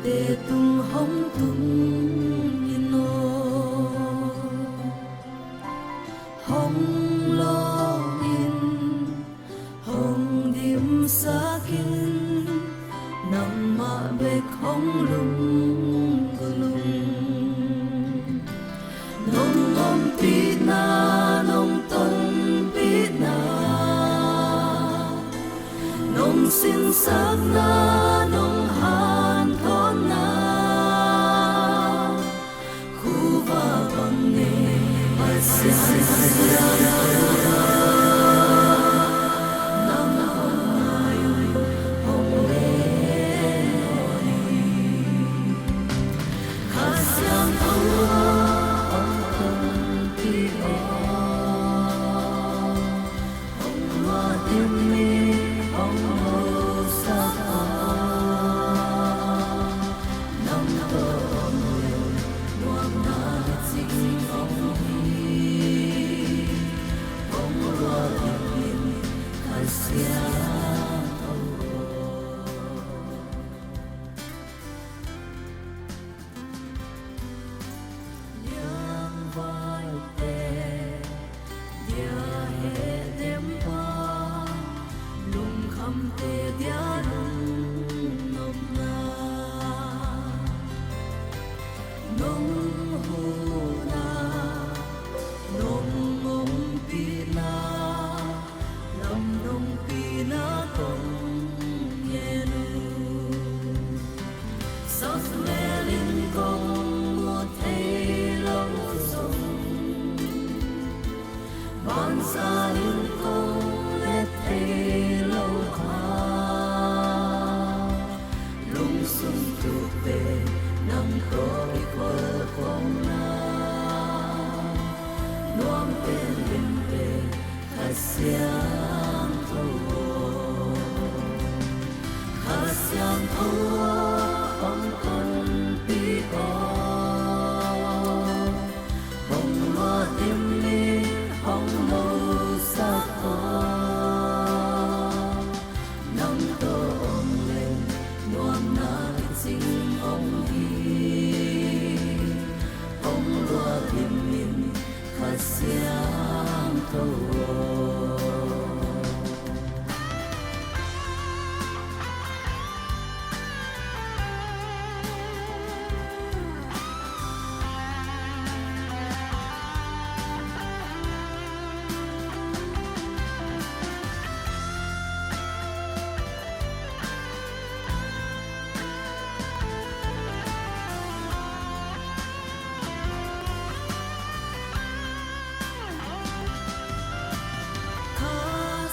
tê tung hong tung in nô hong lo in hong dim sa kin nang ma bek hong lung gulung nong om pi na nong ton pi na nong sin sak na nong han thon na khu va bang ne nam hong ai hong le kha xiang thâu hong thong ti o hong loa tim mi hong ho sa tha nam to om le nuam na ching hong hi hong loa tim mi kha xiang thâu liang vai tê dia he đêm qua lung khăm tê dia lung nôm na nông hu na nông ngông pi na lâm nông pi na công ye nu sao lê linh công một thế lâu sông ban sa linh công lê thế lâu hà lung sung tu về nắng tối khờ phong na nuông tên linh về khá xiang thâu hong con pi o hong loa tim mi hong mâu sa co nắng to om lên nuông na ching hong hi hong loa tim min khá xiang thâu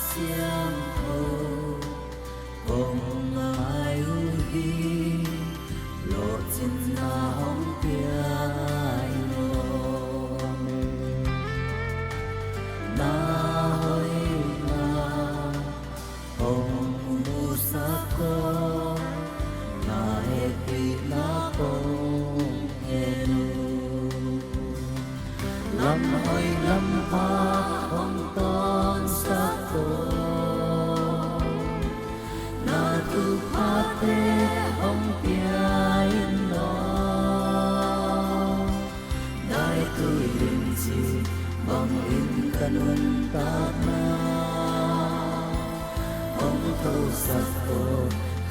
xiang thâu hong ai hi lộ chín na hong pia ai lo na hoi na hong mu sa ko na he pi na kong he nu lam hoi lam ha hong ton sa ko na tu pa te hong pia in lo dai tu yin chi bang in kanun ta na hong thâu sa ko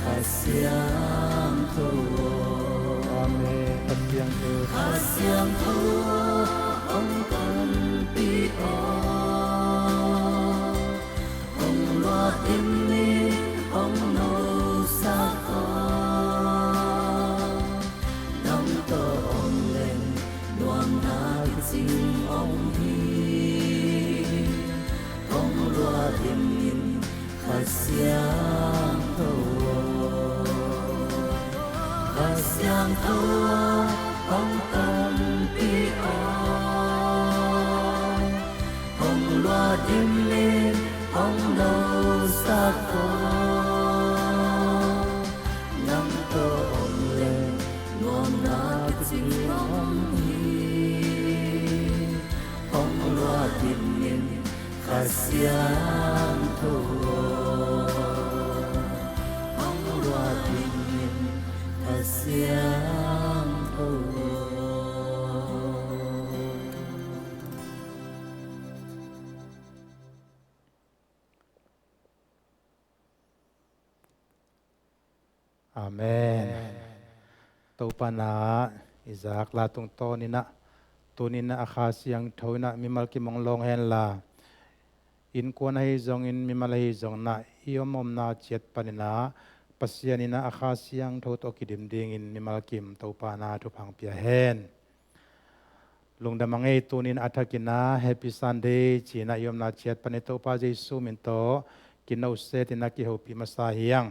kha xiang thâu Amen. kha xiang thâu hong con pi o hong loa tim mi hong nâu sa co nam to om lên nuam na ching hong hi hong loa tim min kha xiang thâu hong con pi o hong loa tim lên hong nâu sa co nam to om lên nuam na ching hong hi hong loa tim min kha xiang thâu hong loa tim min kha pasiang tho Amen. Tupana Isaac la tung to ni na tunina akhasiang thoina mimal ki mong long hen la in ko na hi zong in mimal hi zong na iomom na chet panina pasianina akhasiang tho to kidim ding in mimal kim tupana thu phang pia hen lungdamangai tunin athakina happy sunday china iom na chet panito pa jesu min to kinau setina ki hopi masahiang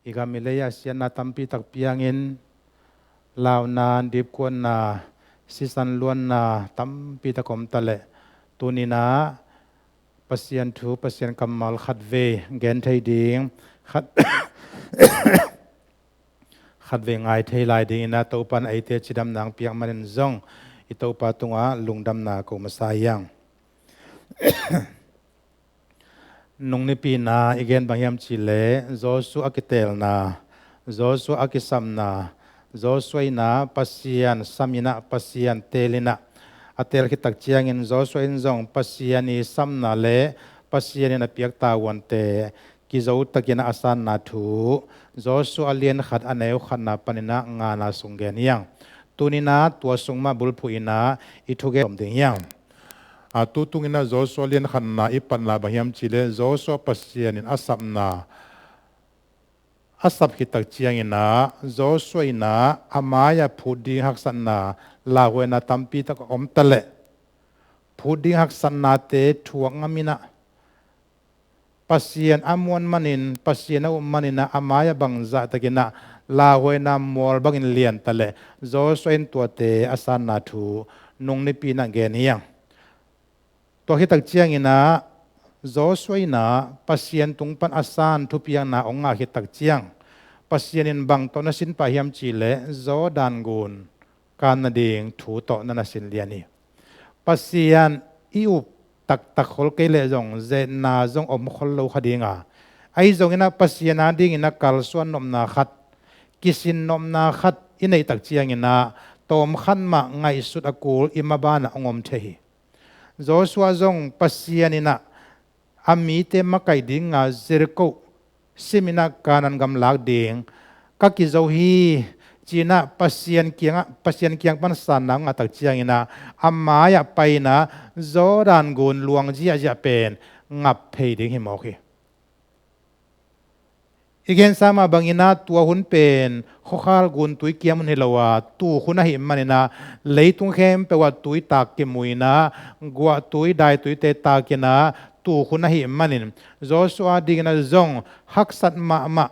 igamileya sian na tampi tak piangin lao na dip kuan na sisan luan na tampi takom tale tunina pasian thu pasian kamal khatve gen thai ding khat khatve ngai thai lai ding na topan aite chidam nang piang manen zong itopa tunga lungdam na ko masayang nung ni pina igen bangyam chile zosu akitel na zosu akisam na zosui na pasian samina pasian telina atel kitak chiangin zosui zong pasiani samna le pasiani na piak tawan te kizo takina asan na thu zosu alien khat aneu khanna panina nga na sungen yang tunina tua sungma bulphu ina ithuge omding yang tutungina zoso lian khanna ipan la bahiam chile zoso pasianin asapna asap hitak chiangina zoso ina amaya phudi haksanna lawena tampi tak omtale phudi haksanna te thuangamina pasian amuan manin pasiana manina amaya bangza takina lawena mol bangin lian tale zoso in tuate asanna thu nungni pina geniang to hitak chiang ina zosoi na pasien tungpan asan thupiang na onga hitak chiang pasienin bang to na sin pahiam chile zo dan gun kan na ding thu to na sin liani pasien iu tak tak hol ke le jong ze na jong om khol lo khadinga ai jong ina pasien na ding ina kalsuan nom na khat kisin nom na khat inei tak chiang ina tom khan ma ngai sut akul imabana ongom thehi Joshua zong pasianina amite makai ding nga Jericho simina kanan gamlak ding kakizo hi china pasian kiang pan sanang atak chiangina amaya paina zoran gun luang jia ja pen ngap phei ding himoki igen sama bangina tua hun pen khokhal gun tui kiamun hilawa tu khuna hi manina leitung khem pewa tui tak ke muina gwa tui dai tui te takina tu khuna hi manin joshua dingna zong haksat ma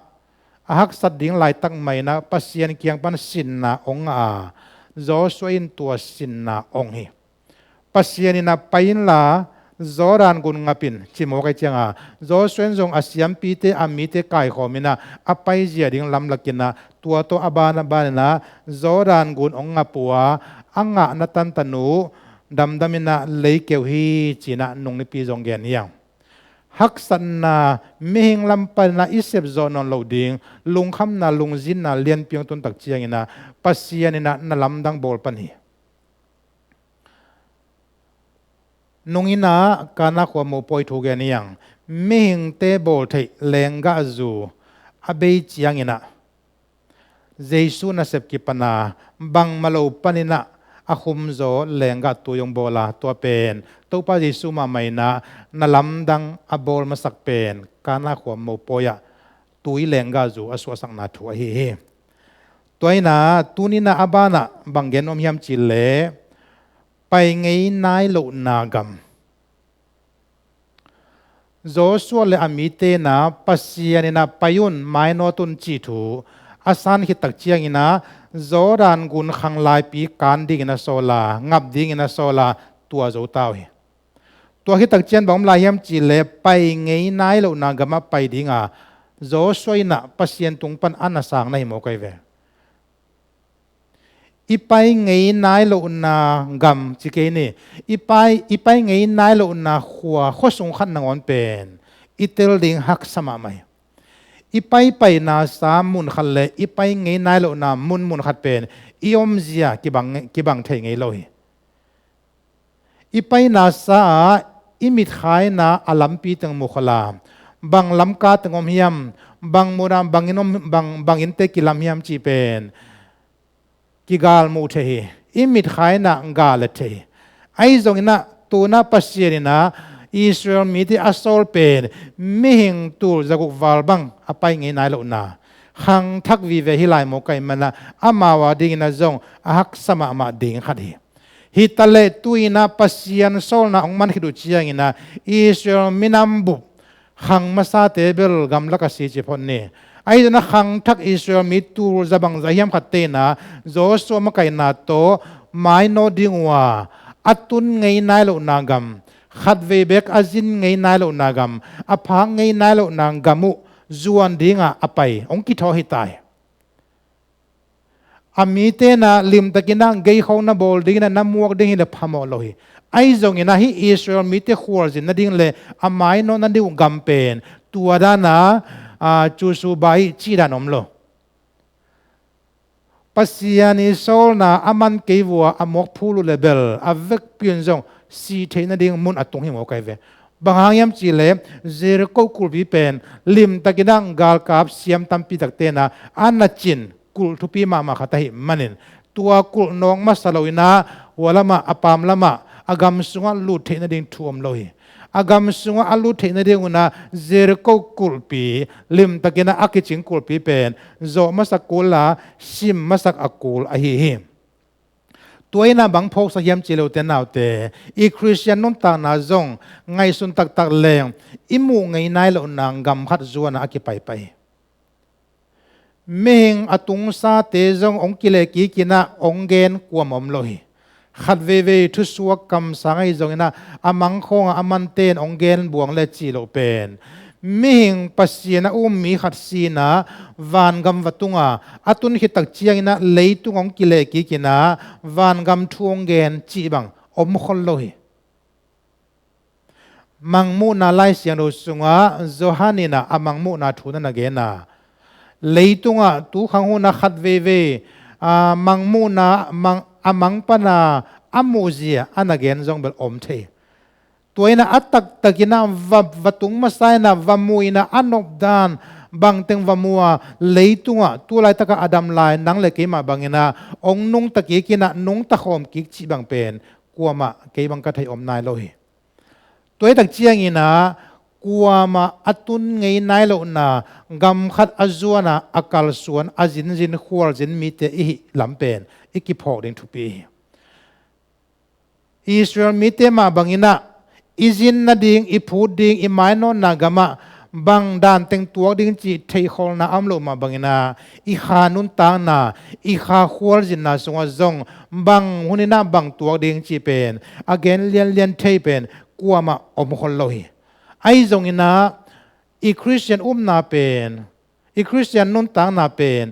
haksat ding lai tak maina pasien kiang pan sinna onga joshua in tua sinna onghi pasianina pain la zoran gun ngapin chimo kai changa zo swen jong asiam pi te amite kai khomina apai zia ding lam lakina tua to abana banana zoran gun ong ngapua anga natan tanu damdamina leikeu hi china nungni pi jong gen yang haksanna mihing lampan na isep zonon loading lungkham na lungjin na lian piang tun tak chiangina pasianina na lamdang bol pani nungina kana kwa mo poi thoge niang mihing te bol thei lenga zu abei chiangina jesu na sep ki pana bang malo panina ahum zo lenga tuyong bola to pen to pa jesu ma maina nalamdang abol masak pen kana kwa mo poya tui lenga zu aswa sang na thu hi toina tunina abana banggen om hiam chile pai ngei nai lo na gam Joshua le amite na pasianina payun maino tun chi thu asan hitak chiang ina zoran gun khang lai pi kan ding ina sola ngap ding ina sola tua zo taw hi tua hitak chian bom la hiam chi le pai ngei nai lo na gama pai dinga Joshua ina pasien tung pan anasang na hi mo kai ve ipai ngei nai lo na gam chike ni ipai ngei nai lo na khwa khosung khan nangon pen itel ding hak sama mai อีไปนาสามมุนขัดเลยอีไปไงนายโลนามุนขัดเป็นอีอมเสียกิบังเทงไงโลยอีไปนาสาอีมิดขายนาอลัมปีตังมุขลามบังลำกาตังอมเฮียมบังมูรามบังอินอมบังอินเตกิลามเฮียมจีเป็นกิกาลมูเทอีมิดขายนากาลเทไอจงอินะตัวนาปัสเซียนนะอิสราเอลมีที่อัสโซลเป็นไม่เห็นตัวจักรวาลบังอภัยไงนายโลนาขังทักวิเวหิไลโมกัยมันนะอามาวาดิ่งนะจงฮักสมามาดิ่งขัดฮิตเลตุยนาปัสเซียนโซลนะองมันฮิดุเชียงอินะอิสราเอลมินัมบุขังมาซาเตเบลกัมลักสีจิพอนนี่ไอ้ตัวนักขังทักอิสราเอลมีตัวจะบังใจยามขัดเตนะโจสวมกัยนาโตไม่โนดิ่งว่าอัตุนไงนายโลนากัมขัดเวเบกอาจินไงนายโลนากัมอพังไงนายโลนางกัมุจวนดิ่งอภัยองคิดทอหิตายอามีเตนะลิมตะกินังเกยเขานะบอลดิ่งนะน้ำมวกดิ่งเลพามอลอยไอ้จงอินะฮิอิสราเอลมีเตขวรจินนะดิ่งเลอาไม่โนนั่นดิ่งกัมเป็นตัวด้านนะจูสูบายชีดานอมโลปัสยานิโซลนะอามันเกยวัวอามกพูลุเลเบลอาเวกเปียนจงสีเทนดิ่งมุนอัตตงหิมโอไกเวบางอย่างยามจีเลเจรโกกุลปีเป็นลิมตะกินังกาลกับเสียมตัมปีตักเตนะอันนัจินกุลทุปีมาขัดหิมันินตัวกุลน้องมาสลาวินะวัวละมาอปามละมาอากามสุงลูเทนดิ่งท่วมลอยอากามสุงอลูเทนดิ่งนะเจรโกกุลปีลิมตะกินะอักจิงกุลปีเป็นโจมาสักกุลละชิมมาสักอักุลอหิหิมตัวน่ะบางพวกสักยามจิเลวเตนเอาเตอีคริสเตียนนุ่นตานาจงไงสุนตักเลงอิมูไงนายโลนางกำขัดจวนอากิไปเมงอตุงซาเตจงองกิเลกีกินะองเกนกวมอมโลหิขัดเวทุสวกกำสังไอจงนะอามังคงอามันเตนองเกนบวงเลจิโลเป็นมิงปัสยนะมีขัดสีนะวันกำวัตุงอาตุนหิตักเจียงนะเลยตุงองกิเลกีกินะวันกำทวงเกนจีบังอมคนโลหิมังมูนาไลเสียงโรสุงะโจฮานินะอามังมูนาทุนนะเกนะเลยตุงตูขังหูนะขัดเวมังมูนามังอามังปนาอามูเซียอันเกนจงเบลอมเทตัวน่ะอัตตะกินะวัตุงมาไซนะวามุยนะอันอบดานบางเต็งวามัวเลยตุงตัวไลตะกะอดัมไลนังเลกิมาบางนะองนุงตะกี้กินะนุงตะขอมกิจีบางเป็นกัวมาเกบังกะไทยอมนายโลหิตัวตะเจียงอินะกัวมาอัตุนไงนายโลนะกำขัดอจวนะอากาลส่วนอจินขวรจินมีเตอิลำเป็นอิกิพอกดิงทุปีอิสราเอลมีเตมาบางนะอิจินนาดิ่งอิพูดดิ่งอิไม่นอนนากามะบางด่านเต็งตัวดิ่งจีเทยคนน่าอัมโลมาบางนาอิขานุนตางนาอิขาขวรจินนาสงจงบางหุนินาบางตัวดิ่งจีเป็นอเกนเลียนเทยเป็นกัวมาอมคนโลหิไอจงอินาอีคริสเตียนนาเป็นอีคริสเตียนนุนตางนาเป็น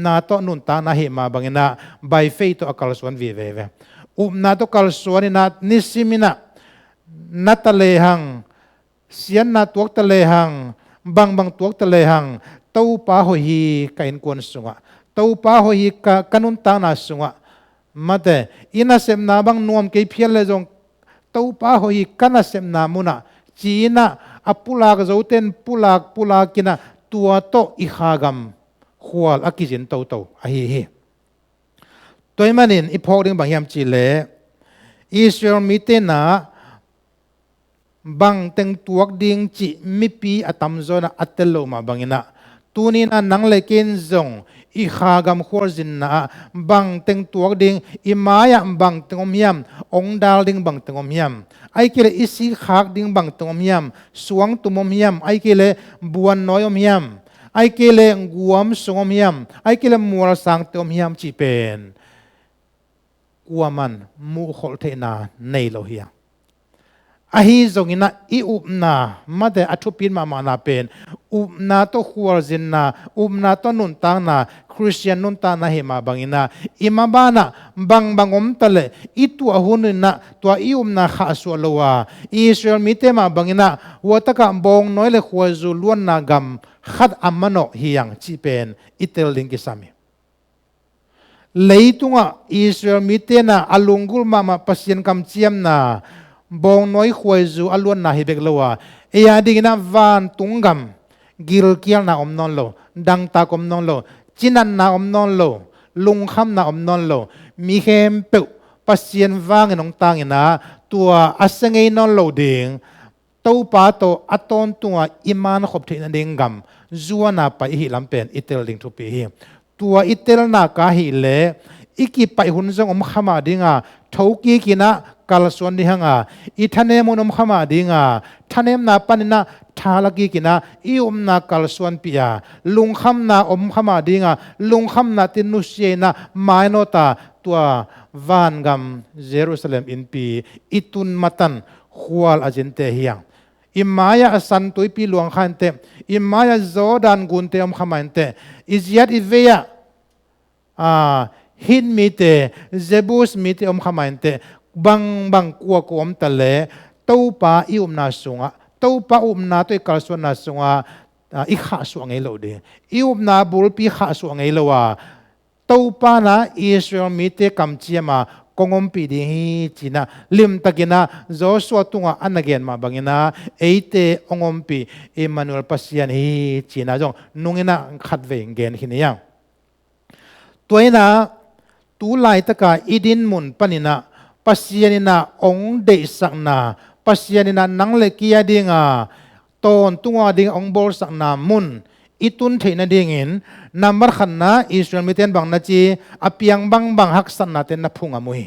นาโตนุนตางนาเหมาบางนาใบเฟยโตอากาลสวนวีเวนาโตกาลสวนนานิสิมินะนัตเลหังเสียนนาตัวตะเลหังบางตัวตะเลหังเต้าป้าหอยกัยนกวนสุงะเต้าป้าหอยกันุนตานาสุงะมาแต่อินาเซมนาบางนวมเกยเพียรเลยจงเต้าป้าหอยกันาเซมนามุนะจีน่าอปุลากโจเตนปุลากินะตัวโตอิขากมขวลอากิจินเต้าอหิฮิตัวมันนินอีพอดึงบางยามจีเลอิสราเอลมีเตนะบางเต็งตัวดิ่งจีมิปีอัตมโซนะอัตเตโลมาบางนะตัวนี้นะนังเลกินจงอีขากำขวจินนะบางเต็งตัวดิ่งอีมายะบางเต็งอมยำองดาลดิ่งบางเต็งอมยำไอเกลอิสิขากดิ่งบางเต็งอมยำสวงตุมอมยำไอเกลบวนน้อยอมยำไอเกลกวมสงอมยำไอเกลมัวสังเต็งอมยำจีเป็นกัวมันมูขอลเทนาในโลหิตอาฮิจงอินะอีอุปนามาแต่อัทุปินมานาเป็นอุปนาโตขวรจินนาอุปนาโตนุนตางนาคริสเตียนนุนตางนาเหมาบางอินะอิมาบานะบางอมตะเลอีตัวหุนนะตัวอีอุปนาข้าสวลวาอิสราเอลมีเตมาบางอินะวัตกะบองน้อยเลขวจูล้วนนากำ ขัดอัมมโนเฮียงจีเป็นอิตาลิงกิสามีเลยตุงอิสราเอลมิเตนะอลุงกุลมาปัสยันคำเจียมนะบองน้อยขวยจูอลวนนะฮิเบกลัวเอียดิกนะวันตุงกัมกิลเกียลนะอมนอนโลดังตากอมนอนโลจินันนะอมนอนโลลุงคำนะอมนอนโลมีเข้มเปวปัสยันวางนองตังนะตัวอาศัยนอนโลเด้งตัวป้าตัวอัตอนตัวอิมานขบที่นั่นเองกัมจวนนะไปฮิลำเป็นอิตาลิงทุปีฮิตัวอิตาลีนักาฮิเลอีกไปหุ่นจงขมาดิงาทุกีกินะกัลส่วนดิหังอีทะเนมุนขมาดิงาทะเนมนาปันนะทาลกีกินะอีนากัลส่วนปิยาลุงคำนาขมาดิงาลุงคำนาตินุเชนะไมโนตาตัววานกัมเยรูซาเล็มอินปีอิตุนมัตันขวลอเจนเตเฮียงอิมายาสันตุยปีหลวงขันเตอิมายาโจดันกุนเตขมันเตอิจยัดอิเวียฮินมีเตเซบูสมีเตขมันเตบังกัวกวมตะเลตู้ปาอินาสุงะตู้ปานาตัวกัลสวนาสุงะอีข้าสวงไงโลเดอินาบุลปีข้าสวงไงโลวะตู้ปานะอิสราเอลมีเตกัมเจียมากงมปีดีจีน่าลิมตะกินะโจสวตุงอันนักเรียนมาบังนะเอเตองมปีเอมานูเอลปัสยานจีน่าจงนุ่งนะขัดเวงเกนขินียังตัวน่ะตูไลตะกาอิดินมุนปนินะปัสยานินะองเดสักนาปัสยานินะนังเลกียดิงาตอนตัวดิงองบอลสักนามุนอิตุนเทนดิงินนัมบาร์ขันนะอิสราเอลมิเตนบังนะจีอเปียงบังฮักสันนาเตนนับพุงอามุย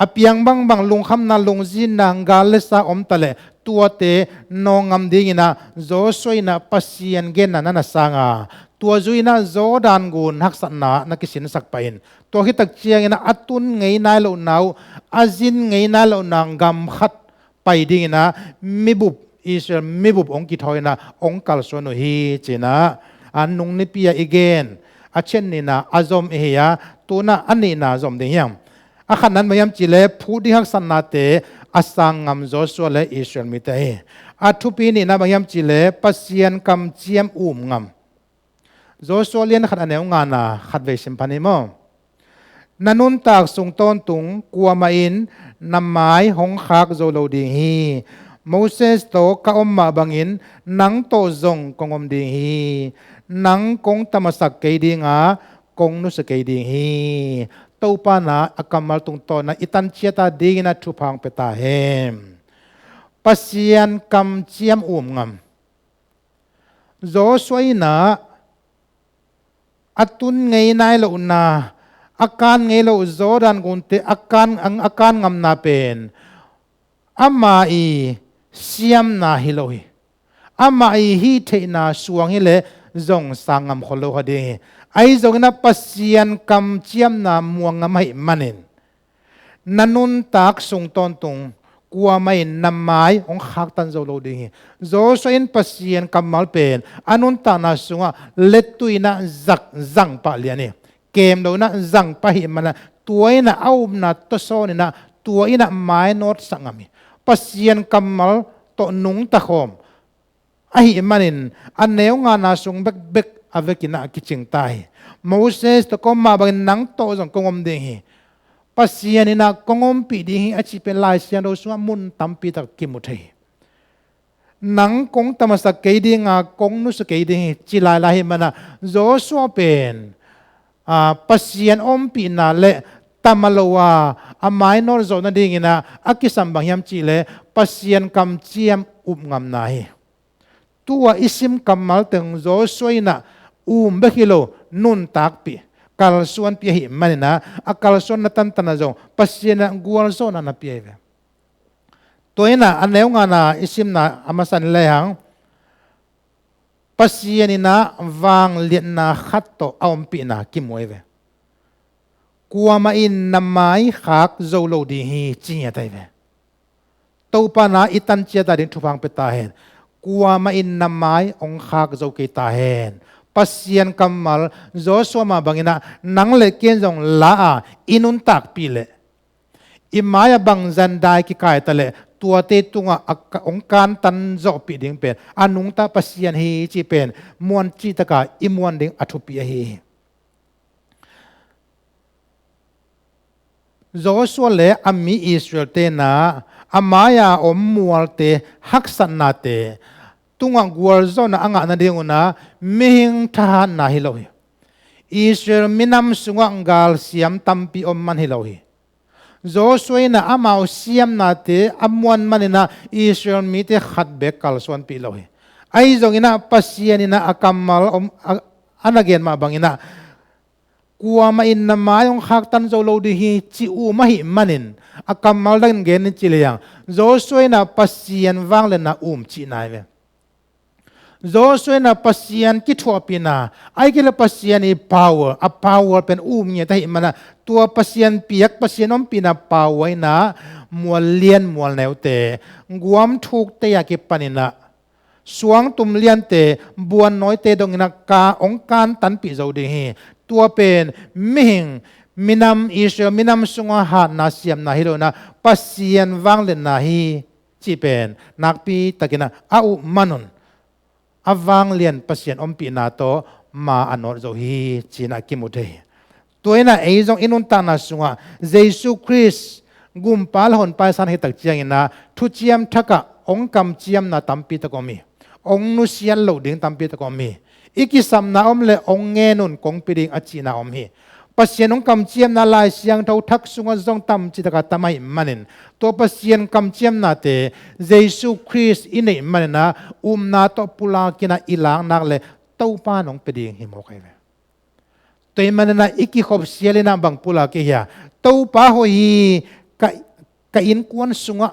อเปียงบังลุงคำนาลุงจีนังกาเลสาอมตะเลตัวเตนองอัมดิงินะโจสวยนะปัสยานเกนนันนะสังาตัวจุยนะโจดานกุนฮักสันนานักสินสักไปอินตัวที่ตักเชียงนะอัตุนไงนายโลนาวอาจินไงนายโลนางกำขัดไปดิงินะมิบุบอิสราเอลมิบุบองกิทอยนะองกัลสวนฮีเจนะอันนุงนิปียอีเกนอาเช่นนี่นะอาจอมเฮียตัวนะอันนี้นะจอมเดียงอาขันนั้นพยายามจิเลผู้ที่ฮักสันนาเตอาสังงามโจสวเลอิสราเอลมิเตอาทุปีนี่นะพยายามจิเลปัสยานกำเจียมงามโจสวเลียนขัดอันเนวงานาขัดเวชิมพันิโมนันุนตากสุงต้นตุงกัวมาอินนำไม้หงคักโจโลดิงฮีโมเสสโตกะอมมาบังอินนังโตจงกงอมดิงฮีนังกงตมสักเกดิงากงนุสเกดิงฮีเต้าปานาอากามัลตุงโตนะอิตันเชียตาดิงนะทุพังเปตาเฮมปัสยานกำเจียมงามโจสวยนะอัตุนไงนายโลนาอาการไงโลโจดันกุนเตอาการงามนาเป็นอามาอีเสียมนาฮิโลฮีอามาอีฮีเทนาสวงฮิเลจงสังงามขลุ่ยดีไอจงนับปัสยันกำเจียมนามัวงามให้มันินนันุนตักสุงตอนตุงกัวไม่นำไม้ของขักตันโจโลดีโจสวยนปัสยันกำมัลเป็นอนุนตานาสุงะเล็ดตุยนะจังปะเลียนี่เกมเรานะจังปะหิมันนะตัวอินะเอานะตัวโซนี่นะตัวอินะไม้นอดสังอามีปัสยันกำมัลโตนุงตะคอมไอหิมันินอันเนวงานาสุงเบกอเวกินะกิจิงตายโมเสสตะคอมมาบังนังโตจังกงอมเดงปัสยานินะกงอมปีดีอาชีเป็นลายเสียนเราสวามุนตัมปีตะกิมุทัยนังกงตมัสเกดีงากงนุสเกดีจิลายลายมันนะโจสวาเป็นปัสยานอมปีนาเลตามลวาอามายนอร์โจนันดีงินะอากิสัมบังยามจิเลปัสยานกำเจียมงามนายตัวอิสิมกำมัลตึงโจสวยนะเบกิโลนุนตักปีกัลส่วนเปียหิมันนะกัลส่วนนัตันตันจงปัสยานะกัวลส่วนนันเปียเวตัวนี้นะอันเนวงานาอิสิมนะอามาสันเลยหังปัสยานินะวางเลียนนะขัดโตเอาปีนะกิมวยเวกัวมาอินนำไม้ขักโจโลดีฮีจีนยาไตเวตัวปานาอิตันเจียตาดินทุพังเปตาเฮนกัวมาอินนำไม้องขักโจเกตาเฮนปัสยันกำมัลโจสวมาบังอินะนังเลเกียนจงลาอินุนตักปีเลอิมายบังจันได้กิกายตะเลต ตัวเตตุงองการตันจอปีดิ่งเป็นอนุงตาปัสยันฮีจีเป็นมวนจีตกาอิมวนดิ่งอัทุปีฮีโจชัวเลอามีอิสราเอลเตนะอามายาอมมัวเตฮักสันนาเตตุงกัวโจนะอ่างนันดิ่งนะมิหิงทหารนาฮิโลฮีอิสราเอลมินำสุงกาลเสียมตัมปีอมมันฮิโลฮีโจชัวนะอามาวเสียมนาเตอมวนมันนะอิสราเอลมีเตขัดเบกกัลส่วนปีโลฮีไอจงอินะปัสยานินะอากัมมัลอันเกนมาบังอินะกัวมาอินนามาyung hak tan zo lo di hi chi u ma hi manin akam mal dan gen ni chi liang zo soi na pasian wang le na chi nai ve zo soi na pasian ki thua pina ai ke le pasian i power a power pen nya ta hi mana tua pasian piak pasian om pina power na mual lian mual neu te guam thuk te ya ke panina suang tum lian te buan noi te dong ina ka ong kan tan pi zo di hiตัวเป็นมิงมินำอิสราเอลมินำสุงหานาเซียมนาฮิโรนะปัสเซียนวังเลนนาฮีจีเป็นนักปีตะกินะอาอุมานุนอาวังเลียนปัสเซียนอมปีนาโตมาอันนอโจฮีจีนักกิมุเทตัวน่ะไอ้จงอินุนตานาสุงะเยซูคริสต์กุมปาลหนไปสันเหตักเจียงนะทุเจียมทักะองกำเจียมนาตัมปีตะกอมีองนุเซียนโลดิงตัมปีตะกอมีอีกิสัมนาอมเลองเงนุนกงปิดิงอจีนาอมฮีปัสเซียนองกำเจียมนาลายเสียงเท่าทักสุงจงตัมจิตกาตามายมันินตัวปัสเซียนกำเจียมนาเตเยซูคริสต์อินเนมันนะนาโตปุลากินาอิลางนักเลเต้าป้านองปิดิงหิมโอเคเวตัวมันนะอีกิขบเสียเลนะบังปุลากิยาเต้าป้าหอยกะอินกวนสุงะ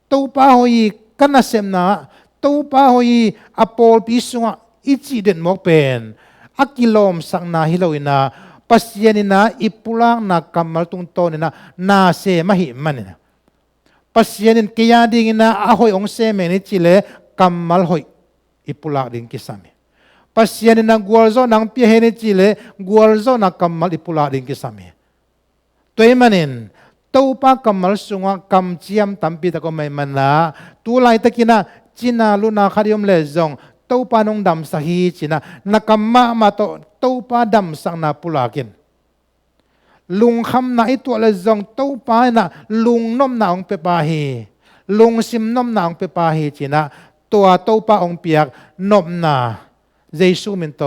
เต้าป้าหอยกันนาเซมนาเต้าป้าหอยอโปลปีสุงะอิจิเดนมอกเป็นอักิลอมสังนาฮิโลอินาปัสยานินาอิปุลังนากัมมัลตุงโตนินานาเซมหิมันนินาปัสยานินกิยาดิงินาอาหอยองเซเมนิจิเลกัมมัลหอยอิปุลังดิงกิสามีปัสยานินากัวโซนังเปียเฮนิจิเลกัวโซนักกัมมัลอิปุลังดิงกิสามีตัวมันนินตัวป้ากัมมัลสุงะกัมเจียมตัมปีตะก็ไม่มันนะตัวไลตะกินาจินาลุนาคาริยมเลซงตัวปานงดำสหีจินะนักมะมาโตตัวปาดำสังนาปุลากินลุงคำนาอิตัวละจงตัวปานะลุงน้อมนาองเปปาฮีลุงซิมน้อมนาองเปปาฮีจินะตัวปาองเปียกน้อมนาเยซูมินโต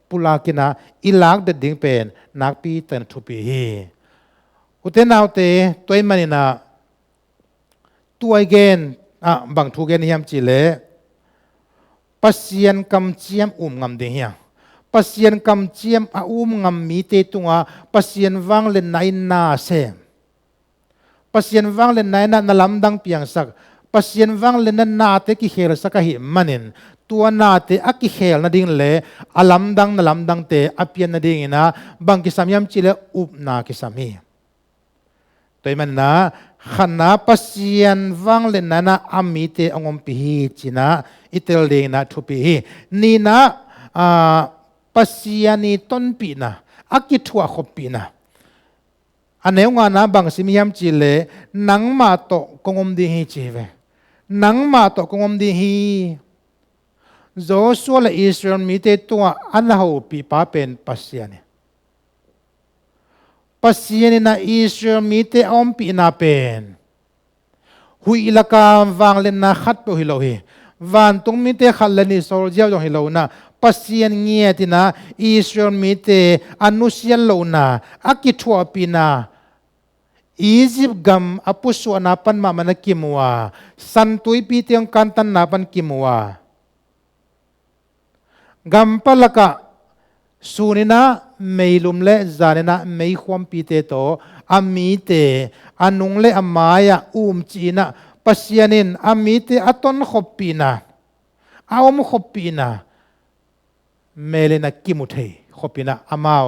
ปุลากินะอิลักเดดิ้งเป็นนักปีเตนทุปีฮีอุเทนเอาเตตัวมันนี่นะตัวเกนบางทุเกนยามจิเลปัสยันกำเจียมงำเดียปัสยันกำเจียมงำมีเตตุงปัสยันวังเลนไนนาเซปัสยันวังเลนไนนาลำดังเปียงสักปัสยันวังเลนนาเตกิเฮลสักหิมันินตัวนาเตอกิเฮลนาดิ่งเลอลำดังเตอเปียนนาดิ่งนะบังกิสามยามจิเลนากิสามีตัวมันนะขณะปัสยันวังเลนนาอามีเตองมปีฮีจินะอิตาลีนะทุปีฮีนี่นะปัสยันีต้นปีนะอากิทัวขบปีนะอันนี้งานะบางสิมียามจิเลนังมาโตกงมดีฮีจีเวนังมาโตกงมดีฮีโจชัวและอิสราเอลมีเตตัวอันหูปีป้าเป็นปัสยันีปัสยันีนะอิสราเอลมีเตอมปีนาเป็นหุยละกามวางเลนนะขัดไปหิโลฮีวันตรงมีเตขัดเลนิโซลเจ้าจงหิโลนะปัสยันเงียตินะอิสราเอลมีเตอนุเซียนโลนะอากิทัวปีนะอียิปต์กัมอปุสวนาปันมามันกิมัวสันตุยปีเตียงกันตันนาปันกิมัวกัมปะละกะสูนินะไม่ลุมเลจานินะไม่ความปีเตโตอามีเตอนุงเลอามายะจีนะปัสยันินอามีเตอตอนขบปีนะอามขบปีนะเมเลนักกิมุเทขบปีนะอามาว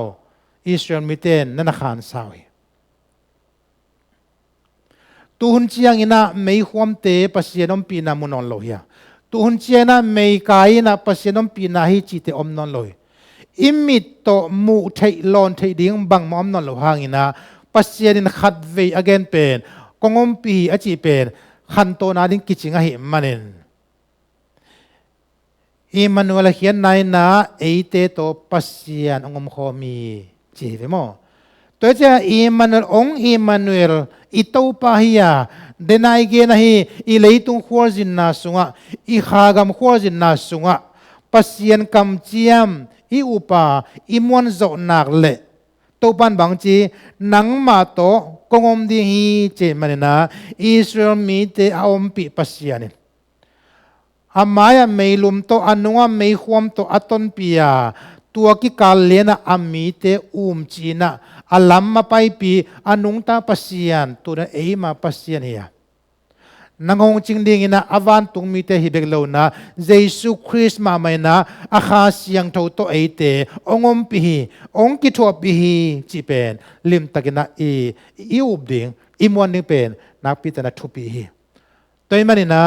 อิสราเอลมีเตนนันขานสาวีตุนเชียงอินะไม่ความเตปัสยันอมปีนะมุนอนโลหิยตุนเชียนะไม่กายนะปัสยันอมปีนะฮิจิเตอมนอนโลยอิมิตโตมูเทลอนเทดิ้งบังมอมนอนโลหางอินะปัสยันินขัดเวอเกนเป็นกงอมปีอจิเป็น ขันโตนาดิ้งกิจิงหิมันเองอิมันวลเขียนในนะเอเตโตปัสยานองค์ขมีจีเวโมตัวเจ้าอิมันวลองอิมันวลอิโตปะฮิยาเดนายเกนะฮีอิเลตุงขวจินนาสุงะอิขากำขวจินนาสุงะปัสยานกำเจียมอิอุปาอิมวนโจนักเละตัวปันบางจีนังมาโตกงอมดีฮีเจมันนะอิสราเอลมีเตอาอมปีปัสยานิอามายาไม่ลุมโตอนุงะไม่ขวมโตอัตนปียาตัวกิกาเลนะอามีเตจีนะอาลัมมาไปปีอนุงตาปัสยานตัวนั้นเอมาปัสยานเฮียนังหงจิงดิ่งนะอวันตุงมีเตฮิเบกโลนะเยซูคริสต์มาไม่นะอาคาเสียงเท่าโตเอเตองอมปีฮีองกิทัวปีฮีจีเป็นลิมตะกินะอีอุบดิ่งอิมวันนึงเป็นนักพิจารณาทุปีฮีตัวมันนี่นะ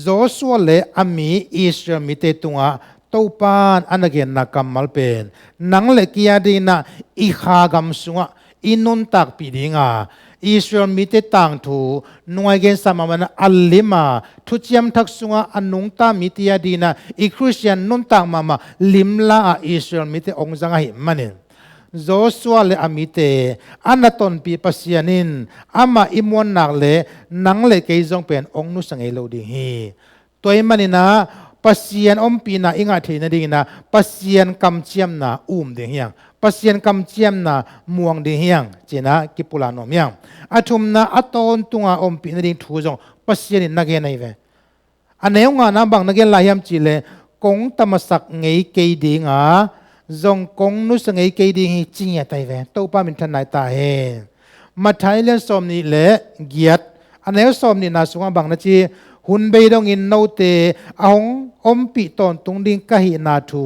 โจชัวเลอามีอิสราเอลมิเตตุงะตัวปานอันเกนนักกำมัลเป็นนังเล็กยาดีนะอิขากำสุงะอินุนตักปีดิงะอิสราเอลมิเตตังทูนวยเกนสามามันอัลลิมาทุจยมทักสุงะอันนุงตามิเตยาดีนะอิคริสเตียนนุนตักมาลิมลาอิสราเอลมิเตองจังหิมันเองโจชัวเลอามิเตอันนัตนปีปัสยานินอามาอิมวนนักเลนังเล็กยจงเป็นองนุสังเอโลดิฮีตัวมันนี่นะปัสยานอมปีนะอิงาเทนดิ่งนะปัสยานกำเจียมนะดิ่งยังปัสยานกำเจียมนะม่วงดิ่งยังเจนะกิปุลานอมยังอาทุมนะอัตอนตุงอาอมปีนะดิ่งทูจงปัสยานินนักเกนไอเวอันเนี้ยงานะบางนักเกนลายยามจีเลกงตมสักเงยเกยดิ่งอ่ะจงกงนุสังเงยเกยดิ่งจริงอย่างไตเวตัวป้ามินทันไหนตาเฮมาไทยเลี้ยสมนี่เละเกียรติอันเนี้ยสมนี่นะสุงบางนะจีหุ่นเบยดงอินโนเตอองอมปีตอนตุงดิ่งกะหินาทู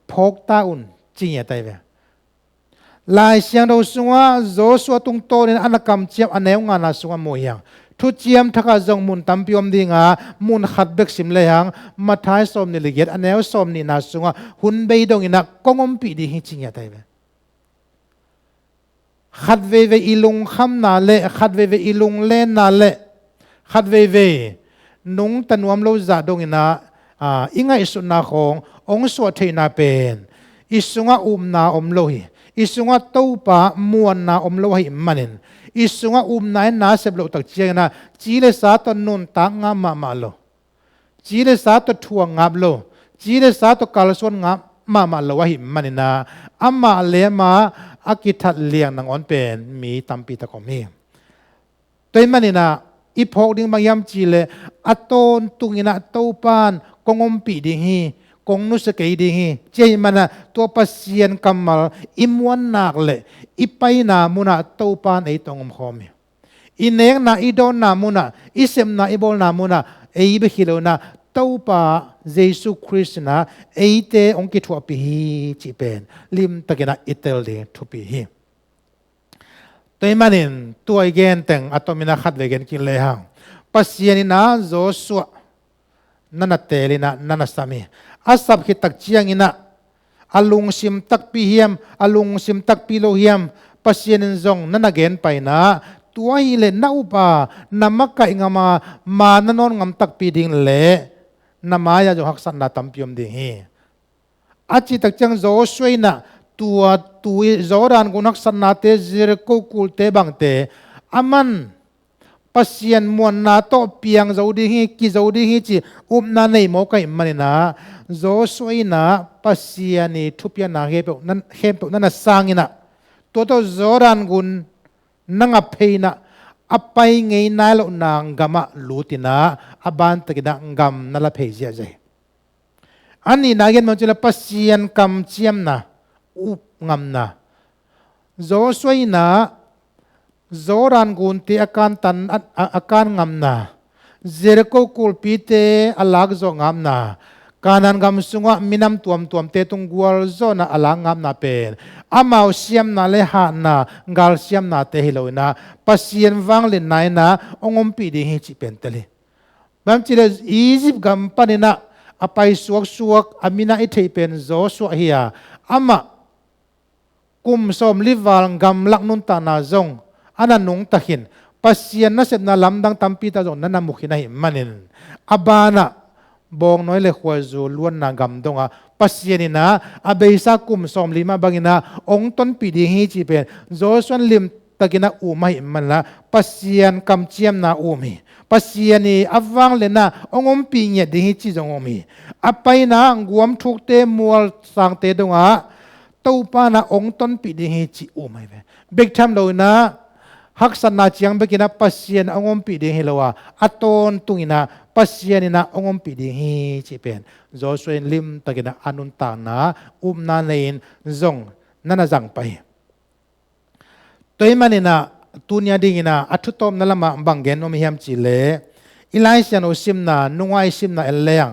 พกตาอุนจริงอย่างไตเวลายเสียงเราสุงโจสัวตุงโตเนี่ยอันกำเจียมอันเนี้ยงานะสุงมวยยังทุเจียมทักจงมุนตัมพิอมดิ่งอ่ะมุนขัดเบกสิมเลยยังมาท้ายสมนี่ละเอียดอันเนี้ยสมนี่นะสุงหุ่นเบยดงอินะกงอมปีดีจริงอย่างไตเวขัดเวอีลุงคำนาเละขัดเวอีลุงเล่นนาเละขัดเวนุงตันวมโลจ่าดงอินะอิงไงสุนาขององสวดเทนาเป็นอิสุงะนาอมโลหิอิสุงะตู้ปะมวนนาอมโลหิมันเองอิสุงะนายนาเสบโลตักเจียนะจีเลสาตนุนตังงามมาโลจีเลสาตทวงงับโลจีเลสาตกาลส่วนงับมาโลวะหิมันเองนะอามาเลมาอากิทัดเลียงนังอ่อนเป็นมีตัมปีตะกอมีตัวมันนี่นะอีพอกดิ่งบางยามจีเลอัตโนตุงินะตูปานกงอมปีดิ่งฮีกงนุสเกยดิ่งฮีเจมันนะตัวปัสยานกัมมัลอิมวันนักเลอีไปนามุนะตูปานไอตองมขมีอินเองนะอีโดนนามุนะอิเซมนะอีบอลนามุนะไอเบฮิโลนะตูปาเยซูคริสต์นะไอเตองกิทัวปีฮีจีเป็นลิมตะกินะอิเตลเดทุปีฮีตัวมันนี่ตัวเกนแต่งอัตมินาขัดเวกนกินเลยฮะปัสยานินะโจสัวนันเตลินะนันสามีอาศับขิตักเชียงอินะอลุงซิมตักปีเฮียมอลุงซิมตักปีโลเฮียมปัสยานินจงนันเกนไปนะตัวฮิเลนะอุปานามักกะอิงามานันนงำตักปีดิ่งเละนามายาจงหักสันนาตัมพิยมดิ่งฮีอาจิตักจังโจสวยนะตัวโจรานกุนักสันนาเตเจรโกกุลเตบังเตอามันปัสยานมวนนาโตเปียงโจดีฮีกิโจดีฮีจีนาในโมกัยมันนะโจสวยนะปัสยานีทุบยานาเฮปนั่นสร้างนะตัวโจรานกุนนังอภัยนะอภัยไงนายโลนางกามะลูตินะอบันตะกิดังกามนั่นละเพยเสียใจอันนี้นักเรียนมันจะปัสยานกำเจียมนะอุบงำนะโจสวยนะโจรันกุนที่อาการงำนะเจรโกกุลปีเตอลักโจงำนะการนั้นกำสุงะมินำตัวมเตตุงกัวโจนะอลังงำนะเป็นอามาเสียมนะเลหะนะกัลเสียมนะเตหิโลนะปัสยานวังเลนายนะองอมปีดีฮิจิเป็นเตลิบางทีเราอียิปต์กัมปานินะอภัยสวกอามินะอิเทเป็นโจสวกเฮียอามา กุมสมลิวาลกำลักนุนตานาจงอันนั้นนุงตะหินปัสยานนัสเซบนาลำดังตัมปีตาจงนั้นนามุขินาหิมันินอบานะบองน้อยเลขวาจูล้วนนากำดงอ่ะปัสยานินะอาเบซ่ากุมสมลิมาบังินะองต้นปีดีฮีจีเป็นโจส่วนลิมตะกินะอูมาหิมันละปัสยานกำเจียมนาอูมีปัสยานีอวังเลนะองปีเงียดีฮีจีจงอมีอไปนะกวมทุกเตมัวสังเตดงอ่ะตู้ปานะองต้นปีดีฮีจีอูไม่เว้เบกทำโดยนะฮักษณะเจียงเบกินะปัสยานองปีดีฮีละวะอัตนตุงินะปัสยานินะองปีดีฮีจีเป็นโจส่วนลิมตะกินะอนุนตานะนาเนนจงนั่นจังไปตัวมันนี่นะตุนยาดีกินะอัตุตอมนั่นละมาบังเกนโนมิฮัมจิเลอิไลเซียนโอซิมนานุ่งไอซิมนาเอลเลียง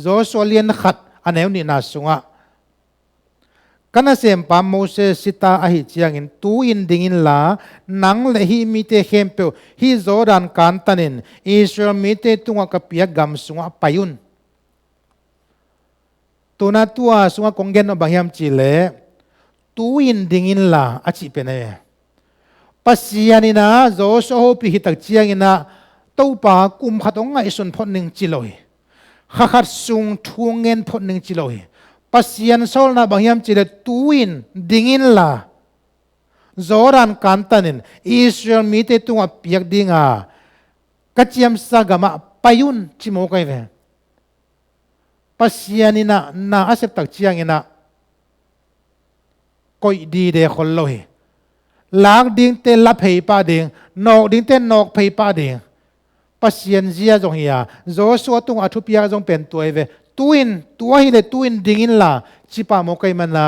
โจส่วนเลียนขัดอันเอวนี่นาสุงะกันนะเซมปามโมเสสิตาอหิจียงอินตูอินดิงินลานังเลหิมิเตเขมเปวฮิโจดันกันตันินอิสราเอลมิเตตุงะกะเปียกัมสุงะปายุนตัวนั้นตัวสุงะกงเกนอบางยามจิเลตูอินดิงินลาอาจิเป็นเอปัสยานินะโจโซโฮปิหิตักจียงอินะตัวปากุมขัดองไอสุนพอนึงจิลอยขัดสุงทวงเงินพอนึงจิลอยปัสยันโซลนาบางยามจิเลตูอินดิงินลาโจรันกันตันินอิสราเอลมีเตตุงะเปียกดิงากัจยมสากามะปายุนจิโมกัยเวปัสยานินะนาอาเซปตักจียงอินะก็ดีเดคนลอยลากดิ่งเตลับเหยป้าดิ่งนอกดิ่งเตนอกเพยป้าดิ่งปัสยันเจียจงเฮียโจสวตุงอทุพิยาจงเป็นตัวเวตุอินตัวฮิเลตุอินดิ่งินลาจิปาโมกัยมันละ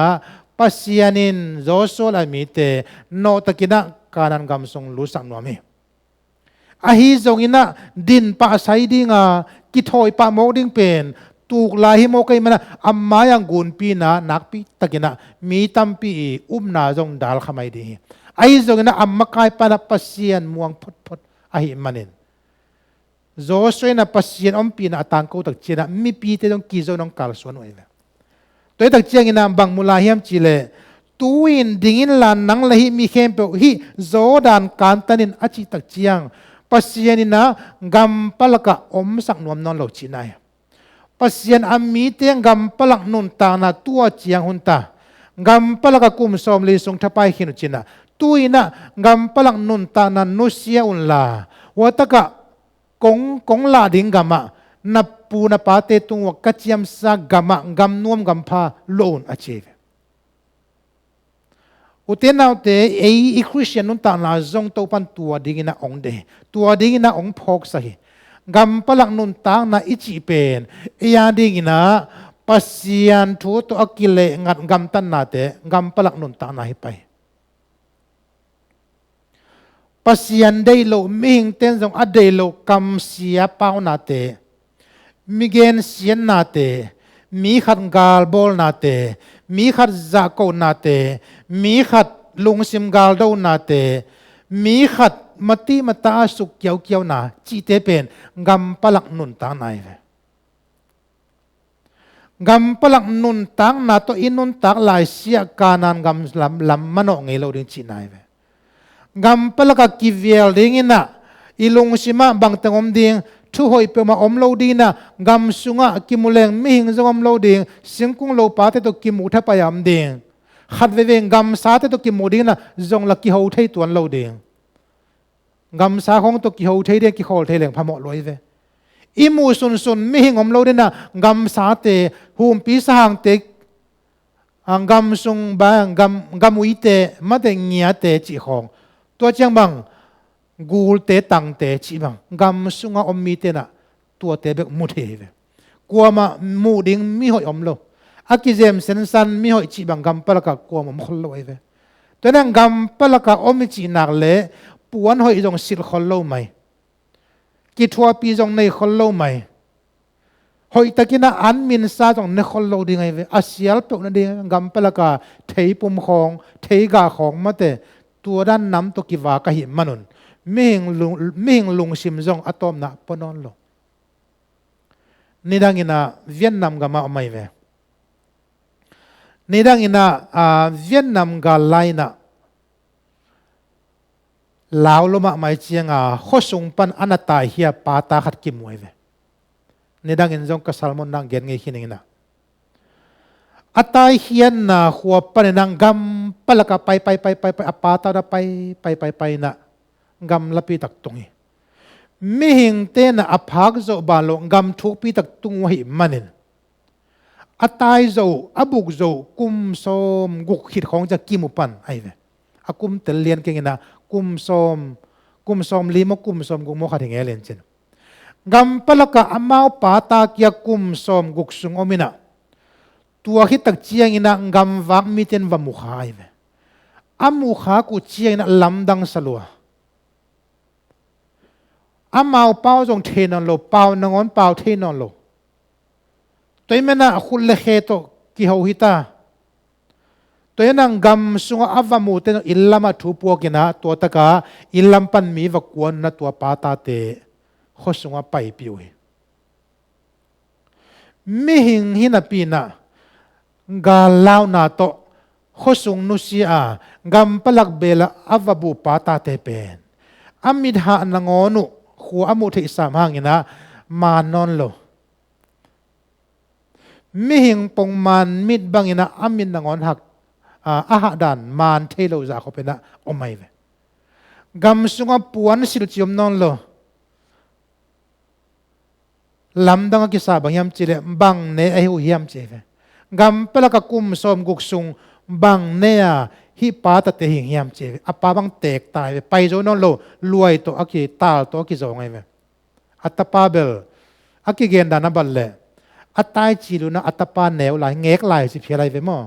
ปัสยานินโจโซลามิเตโนตะกินะกานันกำทรงลุสังนวมีอาฮิจงอินะดินป้าไซดิ่งอ่ะกิทอยป้าโมดิ่งเป็นตูกลายฮิโมกัยมันละอัมมายังกุนปีนะนักปีตะกินะมีตัมปีนาจงดัลขมายดีไอ้จงนะอัมมาคายปานะปัสยันม่วงพดพดอาหิมันินโจสวยนะปัสยันอมปีนะตังกูตักเจนะมีปีเตต้องกิโจน้องกาลสวนไว้เลยตัวตักเจียงนะบังมุลาฮิมจิเลตูอินดิ่งินลานนังละฮิมีเข้มเปอฮิโจดานการตันินอาจิตักเจียงปัสยันนะกัมปลักะอมสักนวมนอนเหลาจีนายปัสยันอามีเตียงกัมปลักนุนตานาตัวเจียงหุนตากัมปลักะกุมสอมลีสงทับไปขินุจินะตุยนะกัมปลักนุนตานานุเสียอุนลาวัตกะกงลาดิงกามะนับปูนับปาเตตุงวกัจยมสากกามะกัมนวมกัมพาโลนอาเจวอุเทนเอาเตอีคริสเตียนนุนตานาจงโตปันตัวดิงินะองเดตัวดิงินะองพอกสักกัมปลักนุนตานาอิจิเป็นยาดิงินะปัสยันทูตัวอักิเลงัดกัมตันนาเตกัมปลักนุนตานาให้ไปปัสยันได้โลมิงเต้นจงอได้โลกำเสียเป้านาเตมิเกนเสียนนาเตมีขัดกาลบอลนาเตมีขัดจากโกนาเตมีขัดลุงซิมกาลโดนาเตมีขัดมติมตาสุกเกี่ยวนาจีเตเป็นกัมปลักนุนตางนายเวกัมปลักนุนตางนาตัวอินุนตางลายเสียกานันกัมลำมันอเงยเราดิจีนายเวกัมปลักกิเวลดิงินะอิลุงซิมาบังตงอมดิงทุหอยเปมาอมโลดีนะกัมสุงะกิมุเลงมิหิงจงอมโลดิงสิงกุงโลปาเตตุกิมุทัพยามดิงขัดเวงกัมสาเตตุกิมุดิงนะจงลักกิหูเทยตัวโลดิงกัมสาของตุกิหูเทยเดียกิโคลเทยเลงพะหมอลอยเวอิมูสุนมิหิงอมโลดินะกัมสาเตหุมปีสหางเตกัมสุงบางกัมวิเตมาเตเงียเตจิของตัวเจียงบังกูเตตังเตจิบังกัมสุงอมมีเตนะตัวเตเบกมุเทเวกัวมามูดิงมีหอยอมโลอากิเจมเซนซันมีหอยจิบังกัมปะละกะกัวมมขลโลเวตัวนั้นกัมปะละกะอมจินักเลปวนหอยจงสิลขลโลไหมกิทัวปีจงในขลโลไหมหอยตะกินะอันมินซาจงในขลโลดีไงเวอาเซียลเปนดีกัมปะละกะเทยปุ่มของเทยกาของมาเตตัวด้านน้ำตัวกิวากะหิมนุนเม่งลุงซิมจงอะตอมนะปนอนโลนี่ดังอินะเวียดนามกะมาไม่เว นี่ดังอินะเวียดนามกาไลนะลาวลมะไม่เชียงข้อสงปันอนาตาเฮียปาตาขัดกิมวยเวนี่ดังอินจงกษัลมอนดังเกณฑ์ไงขี้นี่นะอัตายเฮียนนะหัวปันนังกัมปลักไปอปาตาไปนะกัมละปีตักตรงนี้ไม่เห็นเต้นอภักโจบาลงกัมทุกปีตักตุงวหิมันินอัตายโจอบุกโจกุมสมกุกขิดของจะกิมุปันไอ้เวอากุมเตเลียนเก่งนะกุมสมลีมกุมสมกุมโมขัดเงี้ยเลียนเช่นกัมปลักอามาปาตาเกียกุมสมกุกสุงอมินะตัวขิดตักเจียงนะกัมวักมิเตนวามุขาไอ้เวอามุขากุเจียงนะลำดังสลัวอามาเป้าจงเทนอนโลเป้านงอนเป้าเทนอนโลตัวมันน่ะคุณเล่โตกิฮาวิตาตัวนั้นกัมสุงอาวามูเตนอิลลัมทุปวกินะตัวตะกาอิลลัมปันมีวักวนนะตัวปาตาเตข้อสุงไปปิวไม่หิงหินาปีนะกาลาวนาโตข้อสุงนุสีอากัมปลักเบลอาวาบูปาตาเตเป็นอามิดหานงอนุขัวอามุทิสามหางนะมานอนโลไม่เห็นปงมันมิดบางอินะอามินนงอนหักอาหดันมันเทโลจากเขาเป็นนะอไม่เวกัมสุงปวนสิลุจิมนอนโลลำดังกิสาบางยามจีเลบังเนไอหูยามจีเวกัมเปลกกุมสมกุกสุงบังเนียฮิปาตเตหิงยามจีเวอปาบังเตกตายไปโจนอนโลรวยตัวอักิตาลตัวอักิโจงไงเวอัตปาเบลอักิเกนดานาบัลเลอัตายจีลุนะอัตปาเนวไหลเงกไหลสิเพียไรเวมอ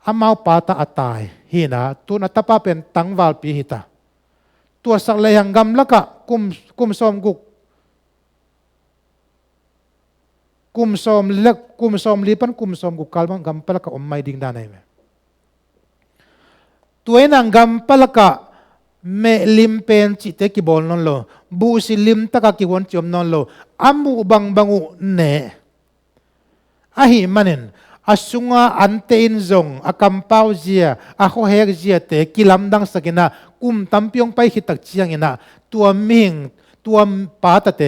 อามาปาตาอัตายฮีนะตัวอัตปาเป็นตังวาลปีหิตาตัวสักเลยยังกัมละกะกุมสมกุกกุมสมเล็กกุมสมลีปันกุมสมกุกกัลบังกัมปละกะอมไม่ดิ่งดานไหนเวตัวนังกัมปละกะเมลิมเป็นจิตเตกิบอลนนโลบูสิลิมตะกะกิวันจอมนนโลอามูบังอุเนอาหิมันินอาสุงาอันเตอินซงอาคัมปาวเจียอาโคเฮกเจียเตกิลัมดังสกินะกุมตัมพิองไปขิตักเจียงอินะตัวมิงตัวปาตเต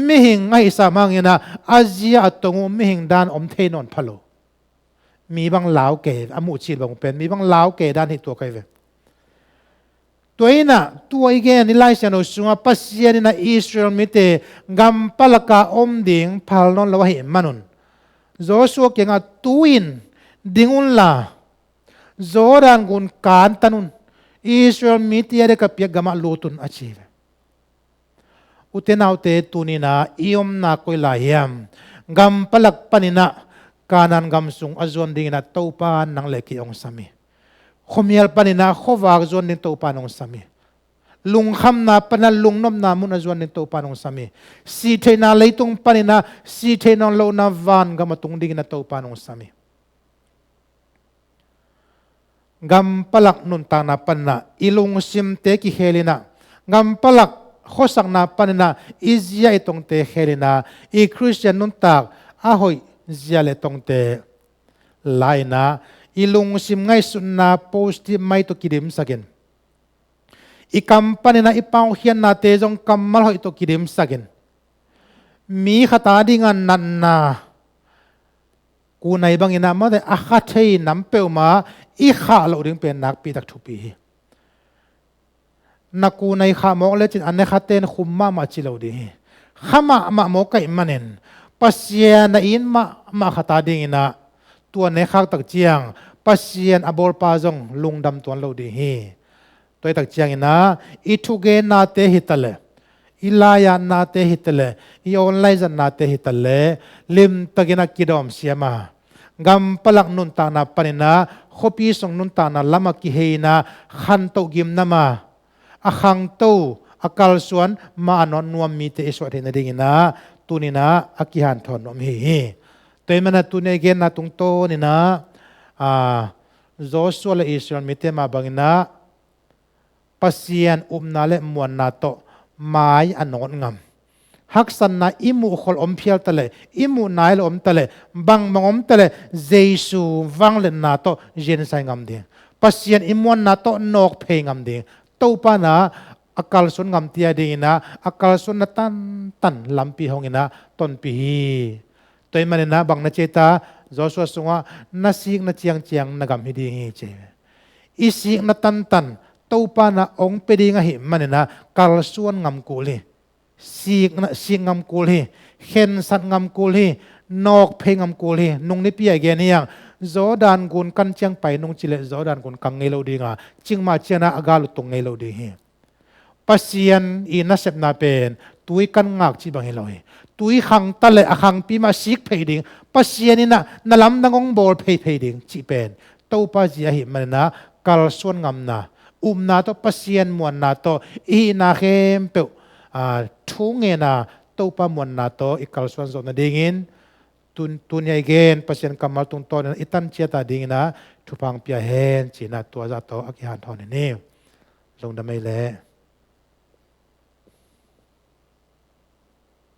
มิหิงไงสามังอินะอาเจียอัตงูมิหิงดานอมเทนอนพะโลมีบางลาวเกอามูชิลบางเป็นมีบางลาวเกดานที่ตัวใครเวตัวน่ะตัวอีกนี่ไล่เสียนสุงาปัสเซียนี่นะอิสราเอลมิเตกัมปลักาอมดิ่งพาลนนละวะเหมันุนโจชัวเก่งตูอินดิ่งอุนลาโจรันกุนการตันุนอิสราเอลมิเตยเด็กเปียกกัมลูตุนอาชีพอุเทนเอาเตตุนีนะอิอมนาคุยลายมกัมปลักปนินะกานันกัมสุงอจวนดิ่งนะตูปานนังเล็กองสามีขมียลปนินะขวากจวนดิ่งตูปานองสามีลุงคำนาปนัลลุงนมนามุนจวนดิ่งตูปานองสามีสีเทนาเลยตุงปนินะสีเทนองโลนาวันกัมตุงดิ่งนะตูปานองสามีกัมปลักนุนตานาปนะอิลุงซิมเตกิเฮลินะกัมปลักข้อสักนาปนินะอิเซียตงเตเฮลินะอีคริสเตียนนุนตากอาหอยเซียเลตงเตไลนะอิลุงซิมไงสุนนาโพสติไม่ตุกิดิมสักินอีกัมปนินะอีปาวเฮียนนาเตจงกัมมัลหอยตุกิดิมสักินมีขตาดิงันนันนากูในบางอินามาแต่อาคาเทยน้ำเปลมาอีข้าเราดึงเป็นนักปีตักทุปีนักกูในข้ามองเลจินอันในข้าเตนคุมมาจิโลดีข้ามาโมกัยมันเองปัสเซียนอินมาขตาดิงินะตัวในข้าตักเจียงปัสเซียนอบอลปาจงลุงดำตัวเราดีตัวตักเจียงนะอิทุเกนาเตหิตเลอิลายานาเตหิตเลอิออนไลน์นาเตหิตเลลิมตะกินักกิดอมเสียมากัมปลักนุนตานาปนินะขบีสงนุนตานาลามากิเฮนะขันโตกิมนามาอาขังโตอากาลส่วนมาอนอนนวมมีเตอิสวัตเฮนดิ่งนะตุนินะอากิฮันทอนอมเฮตัวมันตุเนเกนนาตุงโตนี่นะโจชัวและอิสราเอลมิเตมาบังนะปัสเซียนนาเลมวนนาโตไม้อนอนงาม ฮักสันนาอิมูขลอมเพียลตะเลอิมูนายลอมตะเลบังมงอมตะเลเจซูวังเลนนาโตเจนไซงามเดียปัสยันอิมวนนาโตนอกเพงามเดียโตปานาakal sun ngam tia ding ina akal sun na tan lampi hong ina ton pi toy manena bang na cheta joshua sunga na sik na chiang na gam hi ding hi che isik na tan topa na ong pe ding hi manena kal suan ngam kuli sik ngam kuli hen sat ngam kuli nok phe ngam kuli nung ni pi again yang zodan gun kan chiang pai nung chile zodan gun kang ngelo dinga chingma chena agalu tung ngelo ding hi pasian ina sep na pen tui kan ngak chi bang heloi tui khang tale a khang pi ma sik phei ding pasian ina nalam nangong bol phei ding chi pen to pa ji a hi manna kal son ngam na na to pasian muan na to i na khem pe thu nge na to pa muan na to i kal son zo na dingin tun ya gen pasian kamal tung to na itan chia ta ding na thupang pia hen chi na to za to akyan thon ni long da mai le